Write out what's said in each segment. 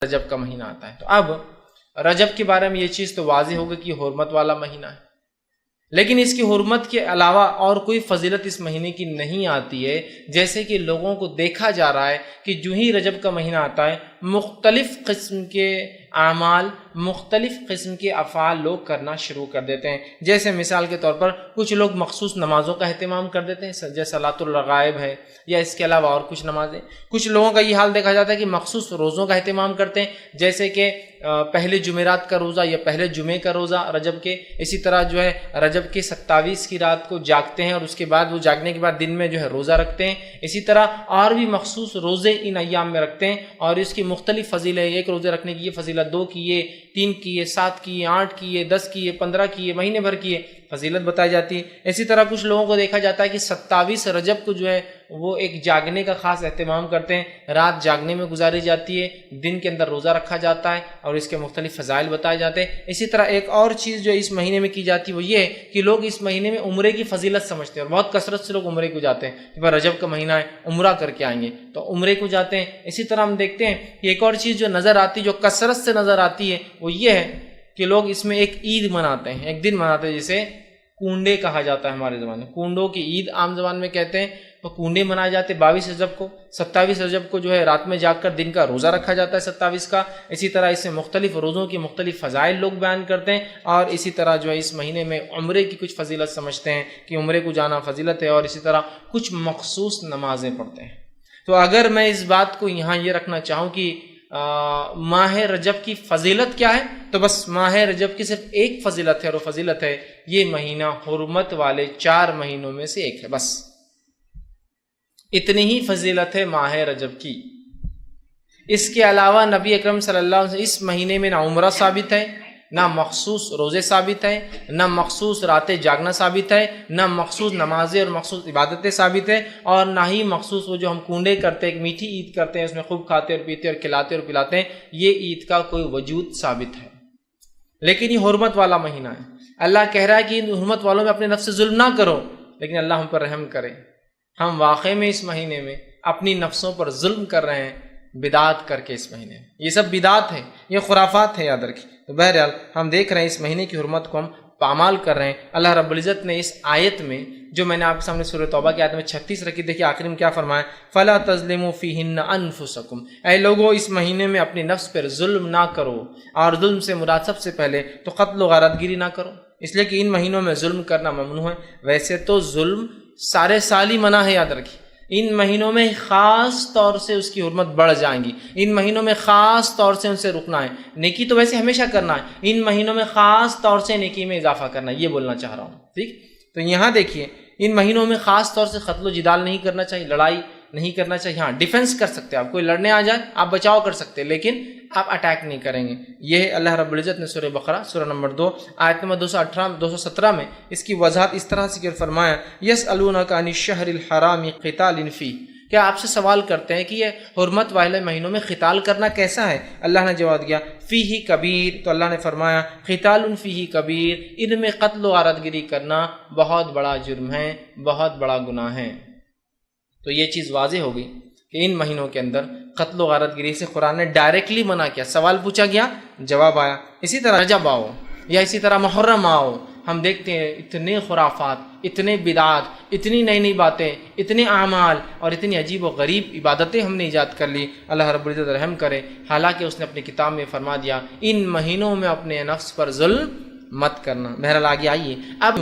رجب کا مہینہ آتا ہے۔ تو اب رجب کے بارے میں یہ چیز تو واضح ہوگی کہ یہ حرمت والا مہینہ ہے، لیکن اس کی حرمت کے علاوہ اور کوئی فضیلت اس مہینے کی نہیں آتی ہے۔ جیسے کہ لوگوں کو دیکھا جا رہا ہے کہ جو ہی رجب کا مہینہ آتا ہے مختلف قسم کے اعمال، مختلف قسم کے افعال لوگ کرنا شروع کر دیتے ہیں۔ جیسے مثال کے طور پر کچھ لوگ مخصوص نمازوں کا اہتمام کر دیتے ہیں، جیسے صلاۃ الرغائب ہے یا اس کے علاوہ اور کچھ نمازیں۔ کچھ لوگوں کا یہ حال دیکھا جاتا ہے کہ مخصوص روزوں کا اہتمام کرتے ہیں، جیسے کہ پہلے جمعرات کا روزہ یا پہلے جمعے کا روزہ رجب کے۔ اسی طرح جو ہے رجب کے 27 کی رات کو جاگتے ہیں اور اس کے بعد وہ جاگنے کے بعد دن میں جو ہے روزہ رکھتے ہیں۔ اسی طرح اور بھی مخصوص روزے ان ایام میں رکھتے ہیں اور اس کی مختلف فضیلت، ایک روزے رکھنے کی یہ فضیلت، 2 کی یہ، 3 کی یہ، 7 کی یہ، 8 کی یہ، 10 کی یہ، 15 کی یہ، مہینے بھر کی یہ فضیلت بتائی جاتی ہے۔ اسی طرح کچھ لوگوں کو دیکھا جاتا ہے کہ 27 رجب کو جو ہے وہ ایک جاگنے کا خاص اہتمام کرتے ہیں، رات جاگنے میں گزاری جاتی ہے، دن کے اندر روزہ رکھا جاتا ہے اور اس کے مختلف فضائل بتائے جاتے ہیں۔ اسی طرح ایک اور چیز جو اس مہینے میں کی جاتی ہے وہ یہ ہے کہ لوگ اس مہینے میں عمرے کی فضیلت سمجھتے ہیں اور بہت کثرت سے لوگ عمرے کو جاتے ہیں کہ بھائی رجب کا مہینہ ہے، عمرہ کر کے آئیں گے، تو عمرے کو جاتے ہیں۔ اسی طرح ہم دیکھتے ہیں کہ ایک اور چیز جو نظر آتی، جو کثرت سے نظر آتی ہے، وہ یہ ہے کہ لوگ اس میں ایک عید مناتے ہیں، ایک دن مناتے ہیں جسے کنڈے کہا جاتا ہے ہمارے زبان میں، کنڈوں کی عید عام زبان میں کہتے ہیں۔ تو کنڈے منائے جاتے 22 رجب کو، 27 رجب کو جو ہے رات میں جاگ کر دن کا روزہ رکھا جاتا ہے 27 کا۔ اسی طرح اس میں مختلف روزوں کی مختلف فضائل لوگ بیان کرتے ہیں اور اسی طرح جو ہے اس مہینے میں عمرے کی کچھ فضیلت سمجھتے ہیں کہ عمرے کو جانا فضیلت ہے، اور اسی طرح کچھ مخصوص نمازیں پڑھتے ہیں۔ تو اگر میں اس بات کو یہاں یہ رکھنا چاہوں کہ ماہ رجب کی فضیلت کیا ہے، تو بس ماہ رجب کی صرف ایک فضیلت ہے اور وہ فضیلت ہے یہ مہینہ حرمت والے 4 مہینوں میں سے ایک ہے، بس اتنی ہی فضیلت ہے ماہ رجب کی۔ اس کے علاوہ نبی اکرم صلی اللہ علیہ وسلم اس مہینے میں نہ عمرہ ثابت ہے، نہ مخصوص روزے ثابت ہے، نہ مخصوص راتیں جاگنا ثابت ہے، نہ مخصوص نمازیں اور مخصوص عبادتیں ثابت ہیں، اور نہ ہی مخصوص وہ جو ہم کنڈے کرتے ہیں، ایک میٹھی عید کرتے ہیں، اس میں خوب کھاتے اور پیتے اور کھلاتے اور پلاتے ہیں، یہ عید کا کوئی وجود ثابت ہے۔ لیکن یہ حرمت والا مہینہ ہے۔ اللہ کہہ رہا ہے کہ ان حرمت والوں میں اپنے نفس سے ظلم نہ کرو، لیکن اللہ ہم پر رحم کرے۔ ہم واقعے میں اس مہینے میں اپنی نفسوں پر ظلم کر رہے ہیں بدعات کر کے۔ اس مہینے میں یہ سب بدعات ہے، یہ خرافات ہے، یاد رکھیں۔ تو بہرحال ہم دیکھ رہے ہیں اس مہینے کی حرمت کو ہم پامال کر رہے ہیں۔ اللہ رب العزت نے اس آیت میں جو میں نے آپ کے سامنے سورہ توبہ کی آیت میں 36 رکھی، دیکھیے آخر میں کیا فرمایا، فَلَا تَظْلِمُوا فِيهِنَّ أَنفُسَكُمْ، اے لوگوں اس مہینے میں اپنے نفس پر ظلم نہ کرو، اور ظلم سے مراد سب سے پہلے تو قتل و غارت گیری نہ کرو، اس لیے کہ ان مہینوں میں ظلم کرنا ممنوع ہے۔ ویسے تو ظلم سارے سال ہی منع ہے، یاد رکھیے، ان مہینوں میں خاص طور سے اس کی حرمت بڑھ جائیں گی، ان مہینوں میں خاص طور سے ان سے رکنا ہے۔ نیکی تو ویسے ہمیشہ کرنا ہے، ان مہینوں میں خاص طور سے نیکی میں اضافہ کرنا ہے، یہ بولنا چاہ رہا ہوں، ٹھیک۔ تو یہاں دیکھیے ان مہینوں میں خاص طور سے قتل و جدال نہیں کرنا چاہیے، لڑائی نہیں کرنا چاہیے۔ ہاں ڈیفنس کر سکتے ہیں، آپ کوئی لڑنے آ جائے آپ بچاؤ کر سکتے ہیں، لیکن آپ اٹیک نہیں کریں گے۔ یہ اللہ رب العزت نے سورہ بقرہ سورہ نمبر 2 آیت نمبر 217 میں اس کی وضاحت اس طرح سے فرمایا، یسألونک عن الشہر الحرام قتال فیہ، کیا آپ سے سوال کرتے ہیں کہ یہ حرمت والے مہینوں میں قتال کرنا کیسا ہے؟ اللہ نے جواب دیا فیہ کبیر، تو اللہ نے فرمایا قتال فیہ کبیر، ان میں قتل و غارت گیری کرنا بہت بڑا جرم ہے، بہت بڑا گناہ ہے۔ تو یہ چیز واضح ہوگی کہ ان مہینوں کے اندر قتل و غارت گیری سے قرآن نے ڈائریکٹلی منع کیا، سوال پوچھا گیا جواب آیا۔ اسی طرح رجب آؤ یا اسی طرح محرم آؤ، ہم دیکھتے ہیں اتنے خرافات، اتنے بدعات، اتنی نئی نئی باتیں، اتنے اعمال اور اتنی عجیب و غریب عبادتیں ہم نے ایجاد کر لی۔ اللہ رب العزت رحم کرے، حالانکہ اس نے اپنی کتاب میں فرما دیا ان مہینوں میں اپنے نفس پر ظلم مت کرنا۔ بہرحال آگے آئیے، اب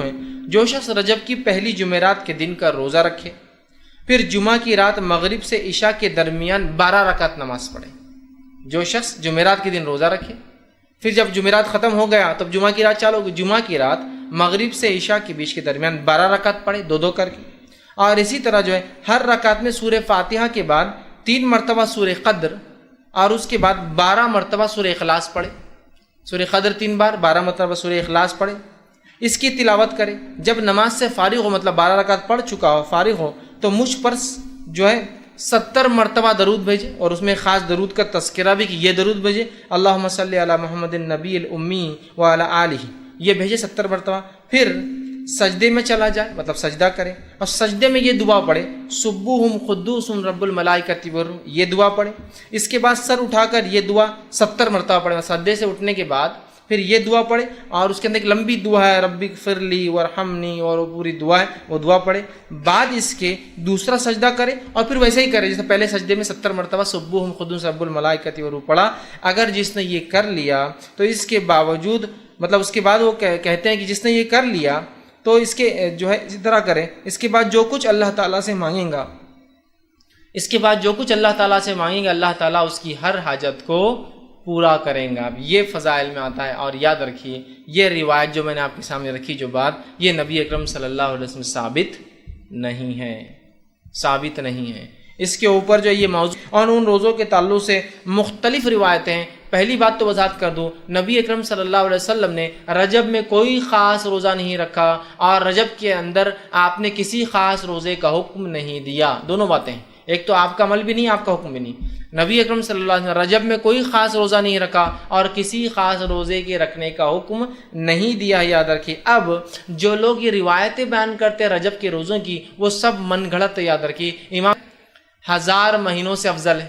جو شخص رجب کی پہلی جمعرات کے دن کا روزہ رکھے، پھر جمعہ کی رات مغرب سے عشاء کے درمیان 12 رکعت نماز پڑھے، جو شخص جمعرات کے دن روزہ رکھے، پھر جب جمعرات ختم ہو گیا تب جمعہ کی رات چالو ہوگی، جمعہ کی رات مغرب سے عشاء کے بیچ کے درمیان 12 رکعت پڑھے، 2 کر کے، اور اسی طرح جو ہے ہر رکعت میں سورہ فاتحہ کے بعد 3 مرتبہ سورہ قدر، اور اس کے بعد 12 مرتبہ سورہ اخلاص پڑھے، سورہ قدر 3 بار، 12 مرتبہ سورہ اخلاص پڑھے، اس کی تلاوت کرے۔ جب نماز سے فارغ ہو، مطلب 12 رکعت پڑھ چکا ہو، فارغ ہو، تو مجھ پر جو ہے 70 مرتبہ درود بھیجے، اور اس میں خاص درود کا تذکرہ بھی کہ یہ درود بھیجے، اللہم صلی علی محمد النبی الامی وعلی آلہ، یہ بھیجے 70 مرتبہ۔ پھر سجدے میں چلا جائے، مطلب سجدہ کرے، اور سجدے میں یہ دعا پڑھے سبوہم قدوسم رب الملائکۃ والروح، یہ دعا پڑھے۔ اس کے بعد سر اٹھا کر یہ دعا 70 مرتبہ پڑھے، سجدے سے اٹھنے کے بعد پھر یہ دعا پڑھے، اور اس کے اندر ایک لمبی دعا ہے رب اغفر لی وارحمنی، اور وہ پوری دعا ہے، وہ دعا پڑھے۔ بعد اس کے دوسرا سجدہ کرے اور پھر ویسے ہی کرے جیسے پہلے سجدے میں 70 مرتبہ سبوہم قدوس رب الملائکۃ والروح پڑھا۔ اگر جس نے یہ کر لیا تو اس کے باوجود مطلب اس کے بعد وہ کہتے ہیں کہ جس نے یہ کر لیا تو اس کے جو ہے اسی طرح کرے، اس کے بعد جو کچھ اللہ تعالیٰ سے مانگیں گا، اس کے بعد جو کچھ اللہ تعالیٰ سے مانگیں گا اللہ تعالیٰ اس کی ہر حاجت کو پورا کریں گا۔ اب یہ فضائل میں آتا ہے، اور یاد رکھیے یہ روایت جو میں نے آپ کے سامنے رکھی جو بات، یہ نبی اکرم صلی اللہ علیہ وسلم ثابت نہیں ہے، ثابت نہیں ہے۔ اس کے اوپر جو یہ موضوع اور ان روزوں کے تعلق سے مختلف روایتیں ہیں۔ پہلی بات تو وضاحت کر دوں، نبی اکرم صلی اللہ علیہ وسلم نے رجب میں کوئی خاص روزہ نہیں رکھا، اور رجب کے اندر آپ نے کسی خاص روزے کا حکم نہیں دیا۔ دونوں باتیں ہیں، ایک تو آپ کا عمل بھی نہیں، آپ کا حکم بھی نہیں۔ نبی اکرم صلی اللہ علیہ وسلم رجب میں کوئی خاص روزہ نہیں رکھا اور کسی خاص روزے کے رکھنے کا حکم نہیں دیا، یاد رکھیے۔ اب جو لوگ یہ روایتیں بیان کرتے ہیں رجب کے روزوں کی، وہ سب من گھڑت، یاد رکھیے۔ امام 1000 مہینوں سے افضل ہے۔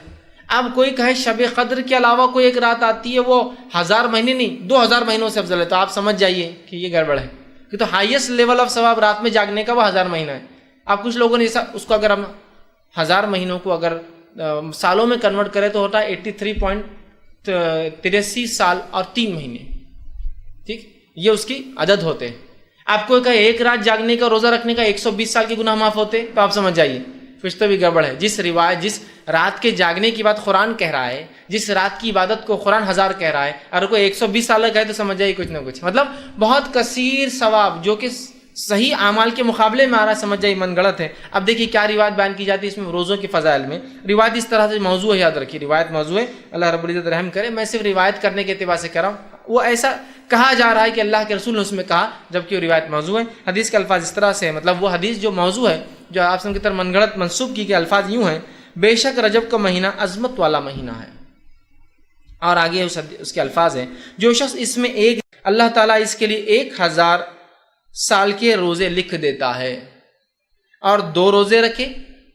اب کوئی کہے شب قدر کے علاوہ کوئی ایک رات آتی ہے وہ 1000 مہینے نہیں 2000 مہینوں سے افضل ہے، تو آپ سمجھ جائیے کہ یہ گڑبڑ ہے، کہ تو ہائیسٹ لیول آف ثواب رات میں جاگنے کا وہ 1000 مہینہ ہے۔ اب کچھ لوگوں نے اس کو اگر ہم 1000 مہینوں کو اگر سالوں میں کنورٹ کرے تو ہوتا ہے 83.83 سال اور 3 مہینے، ٹھیک، یہ اس کی عدد ہوتے ہیں۔ آپ کو کہے ایک رات جاگنے کا روزہ رکھنے کا 120 سال کے گناہ معاف ہوتے، تو آپ سمجھ جائیے کچھ تو بھی گڑبڑ ہے۔ جس رات کے جاگنے کی بات قرآن کہہ رہا ہے، جس رات کی عبادت کو قرآن 1000 کہہ رہا ہے، اگر کوئی 120 سال کا کہے تو سمجھ جائیے کچھ نہ کچھ، مطلب بہت کثیر ثواب جو کہ صحیح اعمال کے مقابلے میں آ رہا ہے، سمجھ جائیے من گڑت ہے۔ اب دیکھیے کیا روایت بیان کی جاتی ہے اس میں روزوں کے فضائل میں۔ روایت اس طرح سے موضوع ہے، یاد رکھیے روایت موضوع ہے، اللہ رب العزت رحم کرے۔ میں صرف روایت کرنے کے اعتبار سے کہہ رہا ہوں، وہ ایسا کہا جا رہا ہے کہ اللہ کے رسول نے اس میں کہا، جبکہ وہ روایت موضوع ہے۔ حدیث کے الفاظ اس طرح سے ہے، مطلب وہ حدیث جو موضوع ہے، جو آپ کی طرف من گڑت منسوب کی گئی، الفاظ یوں ہیں: بے شک رجب کا مہینہ عظمت والا مہینہ ہے، اور آگے اس کے الفاظ ہیں: جو شخص اس میں اللہ تعالیٰ اس کے لیے 1000 سال کے روزے لکھ دیتا ہے، اور 2 روزے رکھے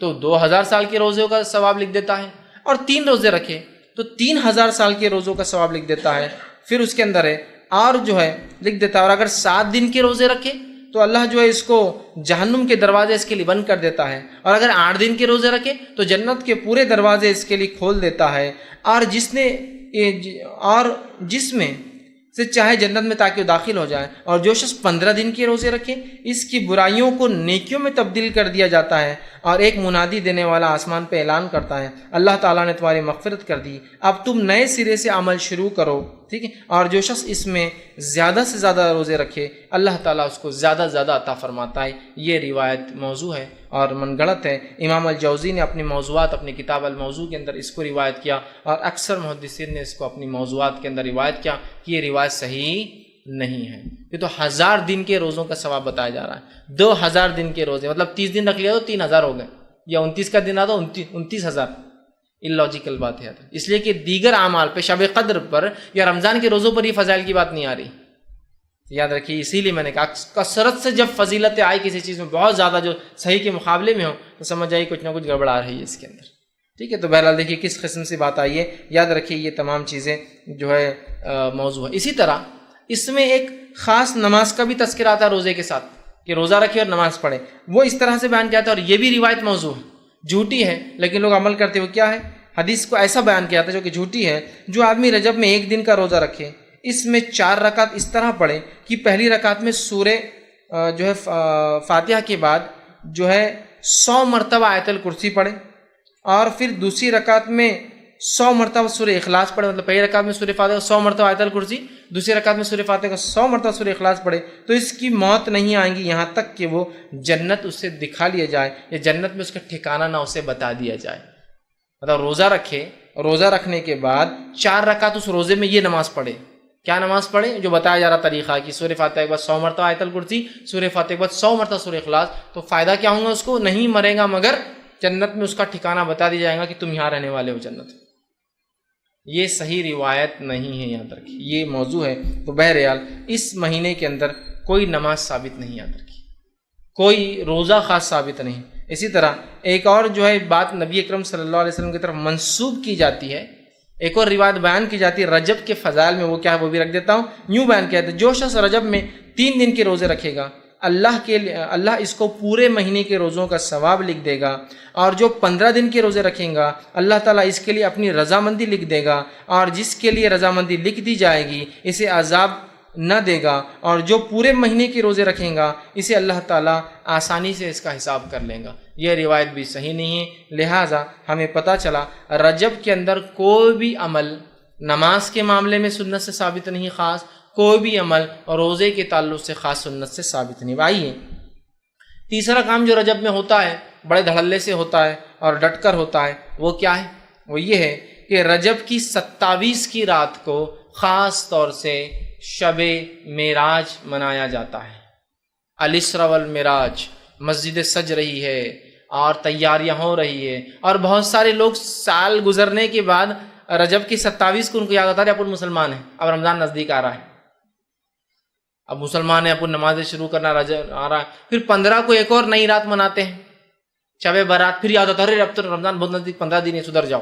تو 2000 سال کے روزوں کا ثواب لکھ دیتا ہے، اور 3 روزے رکھے تو 3000 سال کے روزوں کا ثواب لکھ دیتا ہے۔ پھر اس کے اندر ہے اور جو ہے لکھ دیتا ہے، اور اگر 7 دن کے روزے رکھے تو اللہ جو ہے اس کو جہنم کے دروازے اس کے لیے بند کر دیتا ہے، اور اگر 8 دن کے روزے رکھے تو جنت کے پورے دروازے اس کے لیے کھول دیتا ہے، اور جس میں سے چاہے جنت میں تاکہ وہ داخل ہو جائے۔ اور جو شخص 15 دن کے روزے رکھے اس کی برائیوں کو نیکیوں میں تبدیل کر دیا جاتا ہے، اور ایک منادی دینے والا آسمان پہ اعلان کرتا ہے: اللہ تعالیٰ نے تمہاری مغفرت کر دی، اب تم نئے سرے سے عمل شروع کرو، ٹھیک ہے۔ اور جو شخص اس میں زیادہ سے زیادہ روزے رکھے اللہ تعالیٰ اس کو زیادہ زیادہ عطا فرماتا ہے۔ یہ روایت موضوع ہے اور من گڑت ہے۔ امام الجوزی نے اپنی موضوعات اپنی کتاب الموضوع کے اندر اس کو روایت کیا، اور اکثر محدثین نے اس کو اپنی موضوعات کے اندر روایت کیا کہ یہ روایت صحیح نہیں ہے۔ یہ تو 1000 دن کے روزوں کا ثواب بتایا جا رہا ہے، 2000 دن کے روزے، مطلب 30 دن رکھ لیا تو 3000 ہو گئے، یا 29 کا دن آتا 29000۔ اللاجیکل بات ہے، اس لیے کہ دیگر اعمال پہ شب قدر پر یا رمضان کے روزوں پر یہ فضائل کی بات نہیں آ رہی، یاد رکھیے۔ اسی لیے میں نے کہا کثرت سے جب فضیلتیں آئی کسی چیز میں بہت زیادہ جو صحیح کے مقابلے میں ہو تو سمجھ آئیے کچھ نہ کچھ گڑبڑ آ رہی ہے اس کے اندر، ٹھیک ہے۔ تو بہرحال دیکھیے کس قسم سے بات آئی ہے، یاد رکھیے یہ تمام چیزیں جو ہے موضوع ہے۔ اسی طرح اس میں ایک خاص نماز کا بھی تذکرہ آتا ہے روزے کے ساتھ، کہ روزہ رکھے اور نماز پڑھے، وہ اس طرح سے بیان کیا جاتا ہے، اور یہ بھی روایت موضوع ہے، جھوٹی ہے لیکن لوگ عمل کرتے ہوئے کیا ہے، حدیث کو ایسا بیان کیا جاتا ہے جو کہ جھوٹی ہے: جو آدمی رجب میں 1 دن کا روزہ رکھے اس میں 4 رکعت اس طرح پڑھے کہ پہلی رکعت میں سورہ جو ہے فاتحہ کے بعد جو ہے 100 مرتبہ آیت الکرسی پڑھے، اور پھر دوسری رکعت میں 100 مرتبہ سورہ اخلاص پڑھے، مطلب پہلی رکعت میں سورہ فاتحہ 100 مرتبہ آیت الکرسی، دوسری رکعت میں سورہ فاتحہ کا 100 مرتبہ سورہ اخلاص پڑھے، تو اس کی موت نہیں آئیں گی یہاں تک کہ وہ جنت اس سے دکھا لیا جائے، یا جنت میں اس کا ٹھکانہ نہ اسے بتا دیا جائے۔ مطلب روزہ رکھے، روزہ رکھنے کے بعد 4 رکعت اس روزے میں یہ نماز پڑھے، کیا نماز پڑھے جو بتایا جا رہا طریقہ کہ سورہ فاتحہ کے بعد 100 مرتبہ آیت الکرسی، سورہ فاتحہ کے بعد 100 مرتبہ سورہ اخلاص، تو فائدہ کیا ہوگا اس کو؟ نہیں مرے گا مگر جنت میں اس کا ٹھکانہ بتا دیا جائے گا کہ تم یہاں رہنے والے ہو جنت۔ یہ صحیح روایت نہیں ہے، یاد رکھیے یہ موضوع ہے۔ تو بہرحال اس مہینے کے اندر کوئی نماز ثابت نہیں یاد رکھی، کوئی روزہ خاص ثابت نہیں۔ اسی طرح ایک اور جو ہے بات نبی اکرم صلی اللہ علیہ وسلم کی طرف منسوب کی جاتی ہے، ایک اور روایت بیان کی جاتی ہے رجب کے فضائل میں، وہ کیا ہے وہ بھی رکھ دیتا ہوں۔ یوں بیان کیا ہے، جو شخص رجب میں 3 دن کے روزے رکھے گا اللہ اس کو پورے مہینے کے روزوں کا ثواب لکھ دے گا، اور جو 15 دن کے روزے رکھیں گا اللہ تعالیٰ اس کے لیے اپنی رضامندی لکھ دے گا، اور جس کے لیے رضامندی لکھ دی جائے گی اسے عذاب نہ دے گا، اور جو پورے مہینے کے روزے رکھیں گا اسے اللہ تعالیٰ آسانی سے اس کا حساب کر لے گا۔ یہ روایت بھی صحیح نہیں ہے، لہٰذا ہمیں پتہ چلا رجب کے اندر کوئی بھی عمل نماز کے معاملے میں سنت سے ثابت نہیں، خاص کوئی بھی عمل روزے کے تعلق سے خاص سنت سے ثابت نہیں۔ آئیے تیسرا کام جو رجب میں ہوتا ہے، بڑے دھڑلے سے ہوتا ہے اور ڈٹ کر ہوتا ہے، وہ کیا ہے؟ وہ یہ ہے کہ رجب کی 27 کی رات کو خاص طور سے شب معراج منایا جاتا ہے۔ الاسراء والمعراج، مسجد سج رہی ہے اور تیاریاں ہو رہی ہے، اور بہت سارے لوگ سال گزرنے کے بعد رجب کی 27 کو ان کو یاد آتا ہے اپن مسلمان ہیں، اب رمضان نزدیک آ رہا ہے، اب مسلمان ہیں، اپن نمازیں شروع کرنا رجب آ رہا ہے، پھر 15 کو ایک اور نئی رات مناتے ہیں شب برات، پھر یاد آتا ہے اب تو رمضان بہت نزدیک، 15 دن ہے، سدھر جاؤ،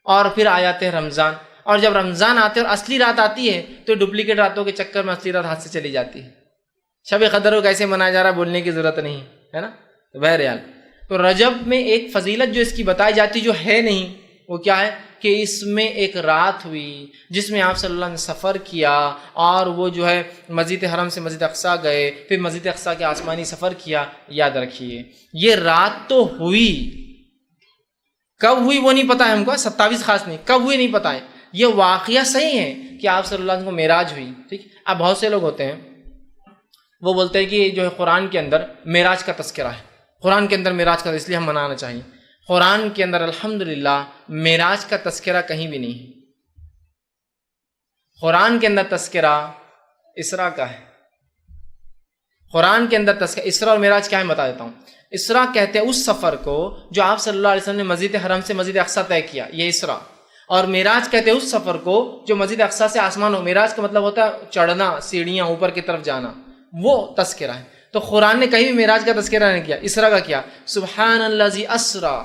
اور پھر آ جاتے ہیں رمضان، اور جب رمضان آتے اور اصلی رات آتی ہے تو ڈپلیکیٹ راتوں کے چکر میں اصلی رات ہاتھ سے چلی جاتی ہے۔ شب قدر کو کیسے منایا جا رہا ہے بولنے کی ضرورت نہیں ہے نا۔ تو بہرحال تو رجب میں ایک فضیلت جو اس کی بتائی جاتی جو ہے نہیں، وہ کیا ہے کہ اس میں ایک رات ہوئی جس میں آپ صلی اللہ علیہ وسلم نے سفر کیا، اور وہ جو ہے مسجد حرم سے مسجد اقصیٰ گئے، پھر مسجد اقصیٰ کے آسمانی سفر کیا۔ یاد رکھیے یہ رات تو ہوئی، کب ہوئی وہ نہیں پتا ہے ہم کو، 27 خاص نہیں، کب ہوئی نہیں پتا ہے، یہ واقعہ صحیح ہے کہ آپ صلی اللہ علیہ وسلم کو معراج ہوئی، ٹھیک۔ اب بہت سے لوگ ہوتے ہیں وہ بولتے ہیں کہ جو ہے قرآن کے اندر معراج کا تذکرہ ہے، قرآن کے اندر معراج کا، اس لیے ہم منانا چاہیے۔ قرآن کے اندر الحمدللہ معراج کا تذکرہ کہیں بھی نہیں ہے، قرآن کے اندر تذکرہ اسراء کا ہے، قرآن کے اندر تذکرہ اسراء اور معراج کیا ہے بتا دیتا ہوں۔ اسراء کہتے ہیں اس سفر کو جو آپ صلی اللہ علیہ وسلم نے مسجد حرم سے مسجد اقصیٰ طے کیا، یہ اسراء، اور معراج کہتے ہیں اس سفر کو جو مسجد اقصیٰ سے آسمان ہو، معراج کا مطلب ہوتا ہے چڑھنا، سیڑھیاں اوپر کی طرف جانا، وہ تذکرہ ہے۔ تو قرآن نے کہیں بھی معراج کا تذکرہ نہیں کیا، اسراء کا کیا۔ سبحان الذی اسریٰ،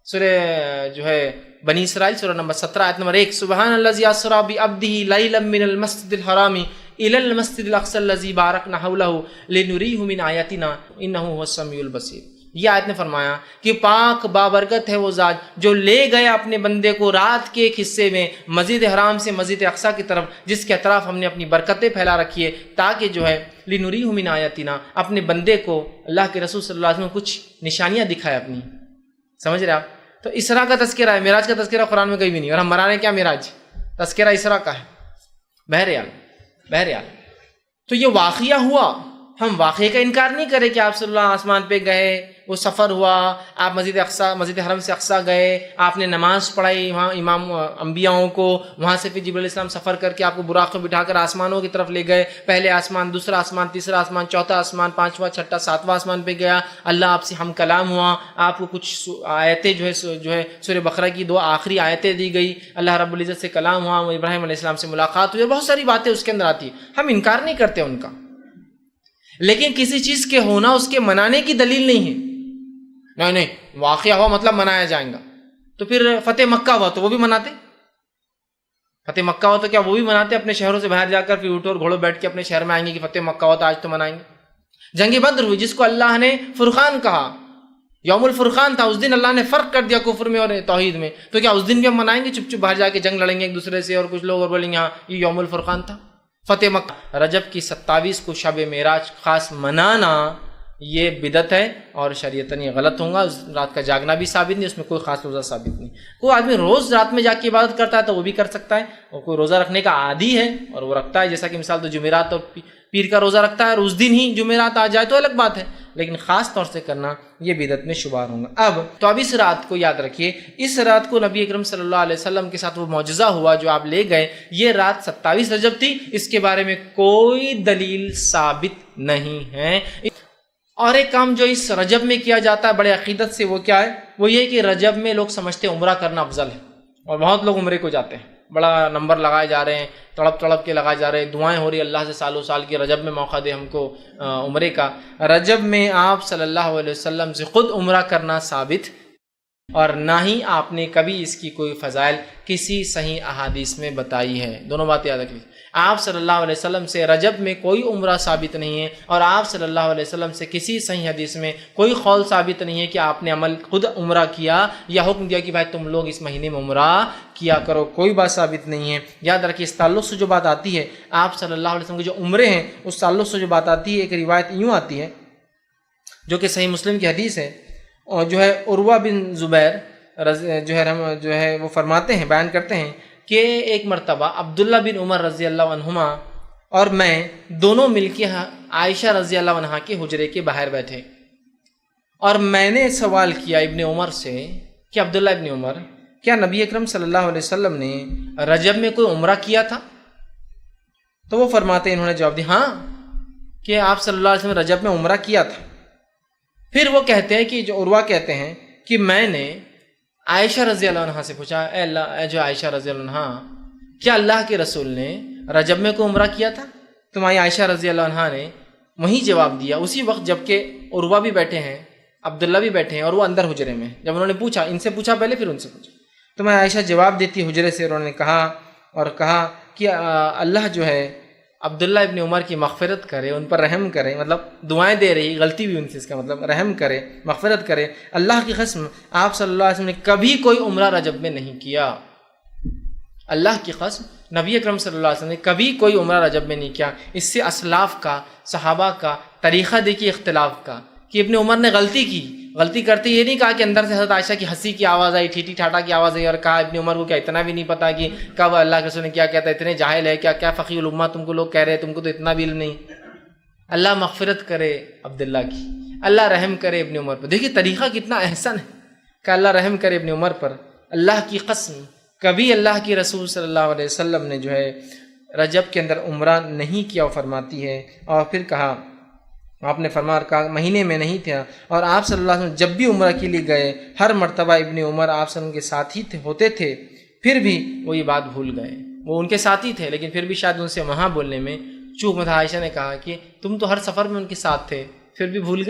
سورہ جو ہے بنی اسرائیل سورہ نمبر 17 آیت نمبر 1، سبحان الذی اسریٰ بعبدہ لیلا من المسجد الحرام الی المسجد الاقصی الذی بارکنا حولہ لنریہ من آیاتنا انہ هو السمیع البصیر۔ یہ آیت نے فرمایا کہ پاک بابرکت ہے وہ ذات جو لے گیا اپنے بندے کو رات کے ایک حصے میں مسجد حرام سے مسجد اقصیٰ کی طرف، جس کے اطراف ہم نے اپنی برکتیں پھیلا رکھی ہے، تاکہ جو ہے لنریہ من آیاتنا، اپنے بندے کو اللہ کے رسول صلی اللہ علیہ وسلم کچھ نشانیاں دکھائے اپنی، سمجھ رہے آپ۔ تو اسراء کا تذکرہ ہے، معراج کا تذکرہ قرآن میں کہیں بھی نہیں، اور ہم منا رہے ہیں کیا معراج، تذکرہ اسراء کا ہے۔ بہرحال تو یہ واقعہ ہوا، ہم واقعے کا انکار نہیں کریں کہ آپ صلی اللہ آسمان پہ گئے، وہ سفر ہوا، آپ مسجد حرم سے اقصیٰ گئے، آپ نے نماز پڑھائی وہاں امام انبیاؤں کو، وہاں سے پھر جبرائیل علیہ السلام سفر کر کے آپ کو براق میں بٹھا کر آسمانوں کی طرف لے گئے، پہلے آسمان، دوسرا آسمان، تیسرا آسمان، چوتھا آسمان، پانچواں، چھٹا، ساتواں آسمان پہ گیا، اللہ آپ سے ہم کلام ہوا، آپ کو کچھ آیتیں جو ہے سورہ بقرہ کی 2 آخری آیتیں دی گئی، اللہ رب العزت سے کلام ہوا، ابراہیم علیہ السلام سے ملاقات ہوئی، بہت ساری باتیں اس کے اندر آتی ہیں، ہم انکار نہیں کرتے ان کا، لیکن کسی چیز کے ہونا اس کے منانے کی دلیل نہیں ہے۔ نہیں واقعہ ہوا مطلب منایا جائے گا، تو پھر فتح مکہ ہوا تو وہ بھی مناتے، فتح مکہ ہوا تو کیا وہ بھی مناتے، اپنے شہروں سے باہر جا کر پھر اونٹوں اور گھوڑوں بیٹھ کے اپنے شہر میں آئیں گے کہ فتح مکہ ہوا تو آج تو منائیں گے۔ جنگ بدر ہوئی جس کو اللہ نے فرقان کہا، یوم الفرقان تھا، اس دن اللہ نے فرق کر دیا کفر میں اور توحید میں، تو کیا اس دن بھی ہم منائیں گے، چپ چپ باہر جا کے جنگ لڑیں گے ایک دوسرے سے، اور کچھ لوگ اور بولیں گے ہاں یہ یوم الفرقان تھا، فتح مکہ۔ رجب کی 27 کو شب معراج خاص منانا یہ بدعت ہے، اور شریعتاً یہ غلط ہوگا، اس رات کا جاگنا بھی ثابت نہیں، اس میں کوئی خاص روزہ ثابت نہیں۔ کوئی آدمی روز رات میں جا کے عبادت کرتا ہے تو وہ بھی کر سکتا ہے، اور کوئی روزہ رکھنے کا عادی ہے اور وہ رکھتا ہے، جیسا کہ مثال تو جمعرات اور پیر کا روزہ رکھتا ہے اور اس دن ہی جمعرات آ جائے تو الگ بات ہے، لیکن خاص طور سے کرنا یہ بدعت میں شمار ہوگا۔ اب اس رات کو یاد رکھیے، اس رات کو نبی اکرم صلی اللہ علیہ وسلم کے ساتھ وہ معجزہ ہوا جو آپ لے گئے، یہ رات 27 رجب تھی، اس کے بارے میں کوئی دلیل ثابت نہیں ہے۔ اور ایک کام جو اس رجب میں کیا جاتا ہے بڑے عقیدت سے، وہ کیا ہے، وہ یہ کہ رجب میں لوگ سمجھتے ہیں عمرہ کرنا افضل ہے، اور بہت لوگ عمرے کو جاتے ہیں، بڑا نمبر لگائے جا رہے ہیں، تڑپ تڑپ کے لگائے جا رہے ہیں، دعائیں ہو رہی اللہ سے سالوں سال کی رجب میں موقع دے ہم کو عمرے کا۔ رجب میں آپ صلی اللہ علیہ وسلم سے خود عمرہ کرنا ثابت، اور نہ ہی آپ نے کبھی اس کی کوئی فضائل کسی صحیح احادیث میں بتائی ہے۔ دونوں باتیں یاد رکھیں، آپ صلی اللہ علیہ وسلم سے رجب میں کوئی عمرہ ثابت نہیں ہے، اور آپ صلی اللہ علیہ وسلم سے کسی صحیح حدیث میں کوئی قول ثابت نہیں ہے کہ آپ نے عمل خود عمرہ کیا یا حکم دیا کہ بھائی تم لوگ اس مہینے میں عمرہ کیا کرو، کوئی بات ثابت نہیں ہے۔ یاد رکھیے اس تعلق سے جو بات آتی ہے، آپ صلی اللہ علیہ وسلم کے جو عمرے ہیں اس تعلق سے جو بات آتی ہے، ایک روایت یوں آتی ہے جو کہ صحیح مسلم کی حدیث ہے، اور جو ہے عروہ بن زبیر جو ہے وہ فرماتے ہیں، بیان کرتے ہیں کہ ایک مرتبہ عبداللہ بن عمر رضی اللہ عنہما اور میں دونوں مل کے عائشہ رضی اللہ عنہا کے حجرے کے باہر بیٹھے، اور میں نے سوال کیا ابن عمر سے کہ عبداللہ ابن عمر، کیا نبی اکرم صلی اللہ علیہ وسلم نے رجب میں کوئی عمرہ کیا تھا؟ تو وہ فرماتے ہیں، انہوں نے جواب دیا ہاں کہ آپ صلی اللہ علیہ وسلم رجب میں عمرہ کیا تھا۔ پھر وہ کہتے ہیں کہ جو عروہ کہتے ہیں کہ میں نے عائشہ رضی اللہ عنہا سے پوچھا، اے جو عائشہ رضی اللہ عنہا، کیا اللہ کے رسول نے رجب میں کوئی عمرہ کیا تھا؟ تمہاری عائشہ رضی اللہ عنہا نے وہی جواب دیا اسی وقت جب کہ عروہ بھی بیٹھے ہیں، عبداللہ بھی بیٹھے ہیں، اور وہ اندر حجرے میں۔ جب انہوں نے پوچھا، ان سے پوچھا پہلے پھر ان سے پوچھا، تو میں عائشہ جواب دیتی حجرے سے، انہوں نے کہا کہ اللہ جو ہے عبداللہ ابن عمر کی مغفرت کرے، ان پر رحم کرے، مطلب دعائیں دے رہی، غلطی بھی ان سے، اس کا مطلب رحم کرے، مغفرت کرے۔ اللہ کی قسم آپ صلی اللہ علیہ وسلم نے کبھی کوئی عمرہ رجب میں نہیں کیا، اللہ کی قسم نبی اکرم صلی اللہ علیہ وسلم نے کبھی کوئی عمرہ رجب میں نہیں کیا۔ اس سے اسلاف کا، صحابہ کا طریقہ دیکھیے اختلاف کا، کہ ابن عمر نے غلطی کرتے یہ نہیں کہا کہ اندر سے حضرت عائشہ کی ہنسی کی آواز آئی، ٹھیٹھی ٹھاٹا کی آواز آئی، اور کہا ابن عمر کو کیا اتنا بھی نہیں پتا کہ کب اللہ کے رسول نے کیا کہتا ہے، اتنے جاہل ہے کیا فقیہ الامہ تم کو لوگ کہہ رہے ہیں، تم کو تو اتنا بھی علم نہیں۔ اللہ مغفرت کرے عبداللہ کی، اللہ رحم کرے ابن عمر پر۔ دیکھیے طریقہ کتنا احسن ہے کہ اللہ رحم کرے ابن عمر پر۔ اللہ کی قسم کبھی اللہ کی رسول صلی اللہ علیہ وسلم نے جو ہے رجب کے اندر عمرہ نہیں کیا، وہ فرماتی ہے۔ اور پھر کہا، آپ نے فرمایا مہینے میں نہیں تھا، اور آپ صلی اللہ علیہ وسلم جب بھی عمرہ کے لیے گئے ہر مرتبہ ابن عمر آپ صلی اللہ علیہ وسلم کے ساتھ ہی ہوتے تھے، پھر بھی وہ یہ بات بھول گئے۔ وہ ان کے ساتھ ہی تھے لیکن پھر بھی شاید ان سے وہاں بولنے میں چوک میں تھا۔ عائشہ نے کہا کہ تم تو ہر سفر میں ان کے ساتھ تھے، پھر بھی بھول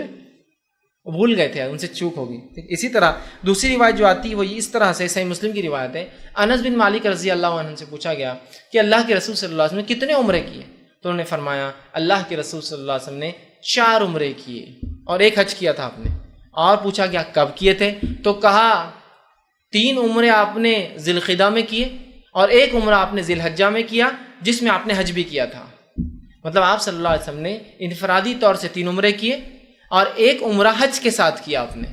گئے تھے، ان سے چوک ہوگی۔ اسی طرح دوسری روایت جو آتی ہے وہ اس طرح سے صحیح مسلم کی روایت ہے، انس بن مالک رضی اللہ عنہ سے پوچھا گیا کہ اللہ کے رسول صلی اللہ علیہ وسلم نے کتنے عمرے کیے؟ تو انہوں نے فرمایا اللہ کے رسول صلی اللہ علیہ وسلم نے 4 عمرے کیے اور 1 حج کیا تھا آپ نے۔ اور پوچھا گیا کب کیے تھے؟ تو کہا 3 عمرے آپ نے ذی القعدہ میں کیے، اور 1 عمرہ آپ نے ذی الحجہ میں کیا جس میں آپ نے حج بھی کیا تھا۔ مطلب آپ صلی اللہ علیہ وسلم نے انفرادی طور سے 3 عمرے کیے اور 1 عمرہ حج کے ساتھ کیا آپ نے۔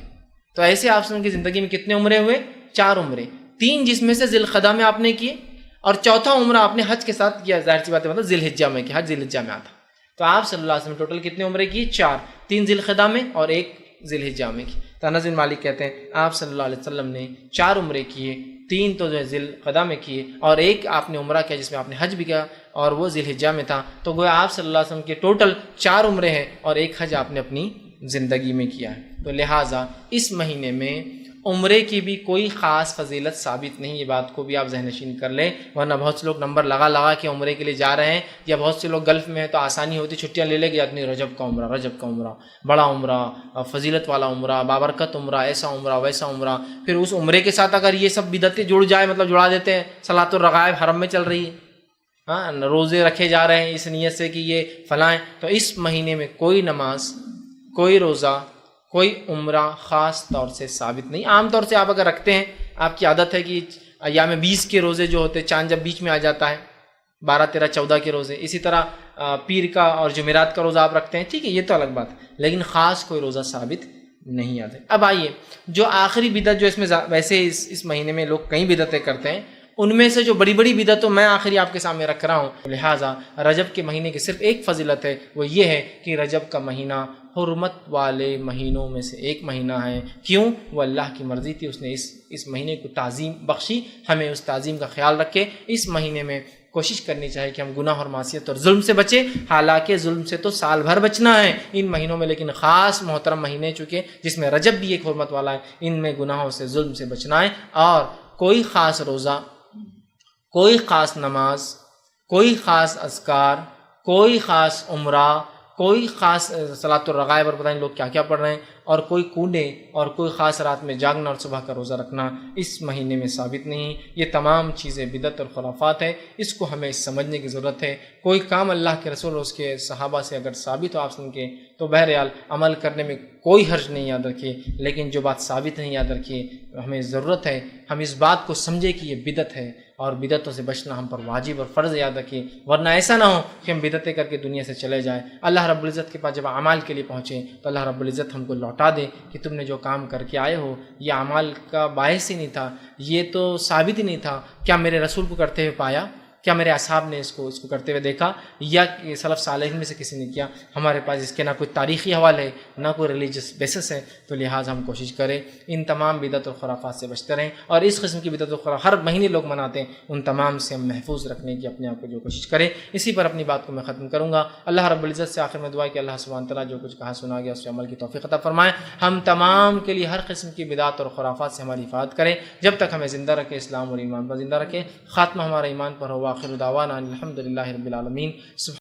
تو ایسے آپ صلی اللہ علیہ وسلم کی زندگی میں کتنے عمرے ہوئے؟ 4 عمرے، 3 جس میں سے ذی القعدہ میں آپ نے کیے، اور 4تھا عمرہ آپ نے حج کے ساتھ کیا۔ ظاہر سی بات ہے مطلب ذی الحجہ میں کیا، حج ذی الحجہ میں آتا۔ تو آپ صلی اللہ علیہ وسلم ٹوٹل کتنے عمرے کیے؟ 4، 3 ذی القعدہ میں اور 1 ذی الحجہ میں کی۔ تو انس بن مالک کہتے ہیں آپ صلی اللہ علیہ وسلم نے 4 عمرے کیے، 3 تو جو ہے ذی القعدہ میں کیے، اور 1 آپ نے عمرہ کیا جس میں آپ نے حج بھی کیا، اور وہ ذی الحجہ میں تھا۔ تو گویا آپ صلی اللہ علیہ وسلم کے ٹوٹل 4 عمرے ہیں اور 1 حج آپ نے اپنی زندگی میں کیا ہے۔ تو لہٰذا اس مہینے میں عمرے کی بھی کوئی خاص فضیلت ثابت نہیں، یہ بات کو بھی آپ ذہن نشین کر لیں، ورنہ بہت سے لوگ نمبر لگا کے عمرے کے لیے جا رہے ہیں، یا بہت سے لوگ گلف میں ہیں تو آسانی ہوتی، چھٹیاں لے کے آدمی رجب کا عمرہ، بڑا عمرہ، فضیلت والا عمرہ، بابرکت عمرہ، ایسا عمرہ ویسا عمرہ۔ پھر اس عمرے کے ساتھ اگر یہ سب بدعتیں جڑ جائے، مطلب جڑا دیتے ہیں، صلاۃ الرغائب حرم میں چل رہی ہے، روزے رکھے جا رہے ہیں اس نیت سے کہ یہ فلاں، تو اس مہینے میں کوئی نماز، کوئی روزہ، کوئی عمرہ خاص طور سے ثابت نہیں۔ عام طور سے آپ اگر رکھتے ہیں، آپ کی عادت ہے کہ ایام 20 کے روزے جو ہوتے ہیں، چاند جب بیچ میں آ جاتا ہے، 12، 13، 14 کے روزے، اسی طرح پیر کا اور جمعرات کا روزہ آپ رکھتے ہیں، ٹھیک ہے، یہ تو الگ بات ہے، لیکن خاص کوئی روزہ ثابت نہیں آتے۔ اب آئیے جو آخری بدعت جو اس میں ویسے اس مہینے میں لوگ کئی بدعتیں کرتے ہیں، ان میں سے جو بڑی بڑی بدعتوں میں آخری آپ کے سامنے رکھ رہا ہوں۔ لہٰذا رجب کے مہینے کی صرف ایک فضیلت ہے، وہ یہ ہے کہ رجب کا مہینہ حرمت والے مہینوں میں سے ایک مہینہ ہے۔ کیوں؟ وہ اللہ کی مرضی تھی، اس نے اس مہینے کو تعظیم بخشی، ہمیں اس تعظیم کا خیال رکھے۔ اس مہینے میں کوشش کرنی چاہیے کہ ہم گناہ اور معصیت اور ظلم سے بچیں، حالانکہ ظلم سے تو سال بھر بچنا ہے ان مہینوں میں، لیکن خاص محترم مہینے چونکہ جس میں رجب بھی ایک حرمت والا ہے، ان میں گناہوں سے، ظلم سے بچنا ہے، اور کوئی خاص روزہ، کوئی خاص نماز، کوئی خاص اذکار، کوئی خاص عمرہ، کوئی خاص صلاۃ الرغائب اور پتہ نہیں لوگ کیا کیا پڑھ رہے ہیں، اور کوئی کوڈے اور کوئی خاص رات میں جاگنا اور صبح کا روزہ رکھنا اس مہینے میں ثابت نہیں۔ یہ تمام چیزیں بدعت اور خرافات ہیں، اس کو ہمیں سمجھنے کی ضرورت ہے۔ کوئی کام اللہ کے رسول اور اس کے صحابہ سے اگر ثابت ہو آپ سن کے تو بہرحال عمل کرنے میں کوئی حرج نہیں، یاد رکھیے، لیکن جو بات ثابت نہیں، یاد رکھیے ہمیں ضرورت ہے ہم اس بات کو سمجھے کہ یہ بدعت ہے، اور بدعتوں سے بچنا ہم پر واجب اور فرض، یاد رکھیے، ورنہ ایسا نہ ہو کہ ہم بدعتیں کر کے دنیا سے چلے جائیں۔ اللہ رب العزت کے پاس جب اعمال کے لیے پہنچیں تو اللہ رب العزت ہم کو لوٹا دے کہ تم نے جو کام کر کے آئے ہو یہ اعمال کا باعث ہی نہیں تھا، یہ تو ثابت ہی نہیں تھا، کیا میرے رسول کو کرتے ہوئے پایا؟ کیا میرے اصحاب نے اس کو کرتے ہوئے دیکھا، یا سلف صالحین میں سے کسی نے کیا؟ ہمارے پاس اس کے نہ کوئی تاریخی حوالے ہے، نہ کوئی ریلیجس بیسس ہے، تو لہٰذا ہم کوشش کریں ان تمام بدعت و خرافات سے بچتے رہیں، اور اس قسم کی بدعت و خرافات ہر مہینے لوگ مناتے ہیں، ان تمام سے ہم محفوظ رکھنے کی اپنے آپ کو جو کوشش کریں۔ اسی پر اپنی بات کو میں ختم کروں گا۔ اللہ رب العزت سے آخر میں دعا ہے کہ اللہ سبحانہ تعالیٰ جو کچھ کہا سنا گیا اس پہ عمل کی توفیق عطا فرمائے، ہم تمام کے لیے ہر قسم کی بدعت اور خرافات سے ہماری حفاظت کریں، جب تک ہمیں زندہ رکھے، اسلام اور ایمان پر زندہ رکھے، خاتمہ ہمارا ایمان پر ہو۔ آخر دعوانا الحمد للہ رب العالمین۔